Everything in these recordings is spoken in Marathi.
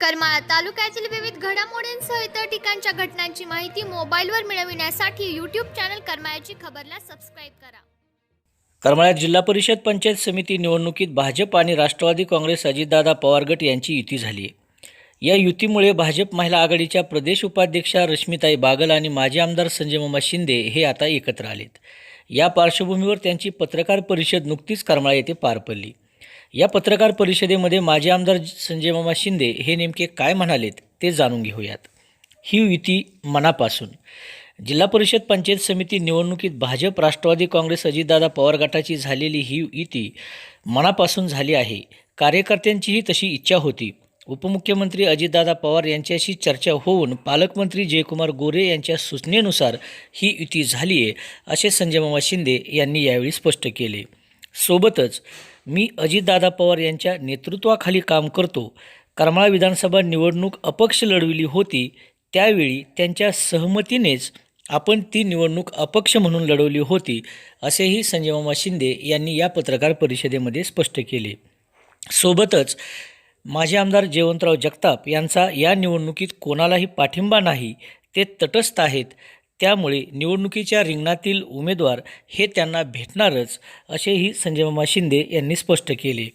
करमाळा तालुक्यातील विविध घडामोडींसह इतर ठिकाणच्या घटनांची माहिती मोबाईलवर मिळविण्यासाठी यूट्यूब चॅनल करमाळ्याची खबरला सबस्क्राईब करा. करमाळ्यात जिल्हा परिषद पंचायत समिती निवडणुकीत भाजप आणि राष्ट्रवादी काँग्रेस अजितदादा पवार गट यांची युती झाली आहे. या युतीमुळे भाजप महिला आघाडीच्या प्रदेश उपाध्यक्षा रश्मिताई बागल आणि माजी आमदार संजय मामा शिंदे हे आता एकत्र आलेत. या पार्श्वभूमीवर त्यांची पत्रकार परिषद नुकतीच करमाळा येथे पार पडली. या पत्रकार परिषदेमध्ये माजी आमदार संजय मामा शिंदे हे नेमके काय म्हणालेत ते जाणून घेऊयात. ही युती मनापासून जिल्हा परिषद पंचायत समिती निवडणुकीत भाजप राष्ट्रवादी काँग्रेस अजितदादा पवार गटाची झालेली ही युती मनापासून झाली आहे. कार्यकर्त्यांचीही तशी इच्छा होती. उपमुख्यमंत्री अजितदादा पवार यांच्याशी चर्चा होऊन पालकमंत्री जयकुमार गोरे यांच्या सूचनेनुसार ही युती झाली आहे, असे संजय मामा शिंदे यांनी यावेळी स्पष्ट केले. सोबतच मी अजितदादा पवार यांच्या नेतृत्वाखाली काम करतो. करमाळा विधानसभा निवडणूक अपक्ष लढविली होती, त्यावेळी त्यांच्या सहमतीनेच आपण ती निवडणूक अपक्ष म्हणून लढवली होती, असेही संजय मामा शिंदे यांनी या पत्रकार परिषदेमध्ये स्पष्ट केले. सोबतच माजी आमदार जयवंतराव जगताप यांचा या निवडणुकीत कोणालाही पाठिंबा नाही, ते तटस्थ आहेत. त्यामुळे निवडणुकीच्या रिंगणातील उमेदवार हे त्यांना भेटणारच, असेही संजय मामा शिंदे यांनी स्पष्ट केले.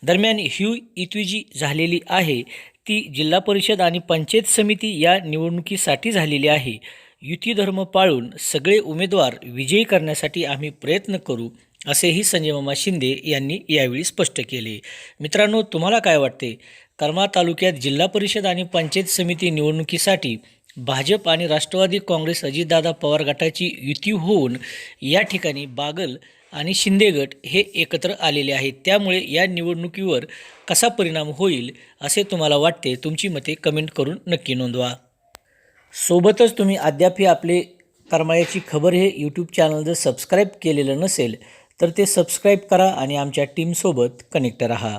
दरम्यान ही युती जी झालेली आहे ती जिल्हा परिषद आणि पंचायत समिती या निवडणुकीसाठी झालेली आहे. युती धर्म पाळून सगळे उमेदवार विजयी करण्यासाठी आम्ही प्रयत्न करू, असेही संजय मामा शिंदे यांनी यावेळी स्पष्ट केले. मित्रांनो, तुम्हाला काय वाटते? करमाळा तालुक्यात जिल्हा परिषद आणि पंचायत समिती निवडणुकीसाठी भाजप आणि राष्ट्रवादी काँग्रेस अजितदादा पवार गटाची युती होऊन या ठिकाणी बागल आणि शिंदे गट हे एकत्र आलेले आहेत. त्यामुळे या निवडणुकीवर कसा परिणाम होईल असे तुम्हाला वाटते? तुमची मते कमेंट करून नक्की नोंदवा. सोबतच तुम्ही अद्याप आपले करमाळ्याची खबर हे यूट्यूब चॅनल जर सबस्क्राईब केलेलं नसेल तर ते सबस्क्राईब करा आणि आमच्या टीमसोबत कनेक्ट राहा.